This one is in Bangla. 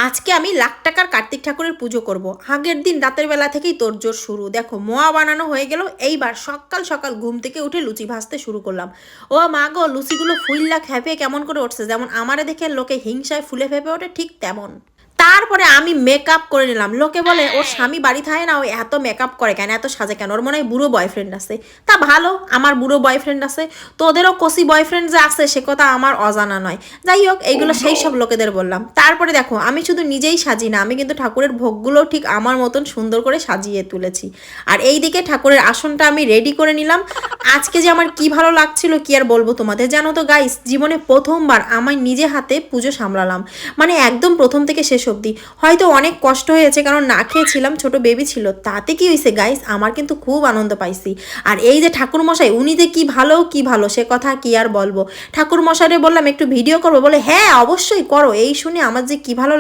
আজকে আমি লাখ টাকার কার্তিক ঠাকুরের পুজো করব। আগের দিন রাতের বেলা থেকেই তোড়জোড় শুরু। দেখো মোয়া বানানো হয়ে গেল, এইবার সকাল সকাল ঘুম থেকে উঠে লুচি ভাজতে শুরু করলাম। ও মা গো, লুচিগুলো ফুইল্লা খেপে কেমন করে উঠছে, যেমন আমারে দেখে লোকে হিংসায় ফুলে ফেপে ওঠে ঠিক তেমন। তারপরে আমি মেকআপ করে নিলাম। লোকে বলে ওর স্বামী বাড়ি থাকে না, ও এত মেকআপ করে কেন, এত সাজে কেন, ওর মনে হয় বুড়ো বয়ফ্রেন্ড আছে। তা ভালো, আমার বুড়ো বয়ফ্রেন্ড আছে, তো ওদেরও কষি বয়ফ্রেন্ড যে আছে সে কথা আমার অজানা নয়। যাই হোক, এইগুলো সেই সব লোকেদের বললাম। তারপরে দেখো, আমি শুধু নিজেই সাজি না, আমি কিন্তু ঠাকুরের ভোগগুলো ঠিক আমার মতন সুন্দর করে সাজিয়ে তুলেছি। আর এই দিকে ঠাকুরের আসনটা আমি রেডি করে নিলাম। আজকে যে আমার কি ভালো লাগছিল কি আর বলবো তোমাদের। জানো তো গাইস, জীবনে প্রথমবার আমি নিজে হাতে পুজো সামলালাম, মানে একদম প্রথম থেকে শেষ অবধি। হয়তো অনেক কষ্ট হয়েছে, কারণ না খেয়েছিলাম, ছোট বেবি ছিল। তাতে কি হয়েছে গাইস, আমার কিন্তু খুব আনন্দ পাইছি। আর এই যে ঠাকুর মশাই, উনি যে কি ভালো সে কথা কি আর বলবো। ঠাকুর মশাইরে বললাম একটু ভিডিও করবো, বলে হ্যাঁ অবশ্যই করো। এই শুনে আমার যে কি ভালো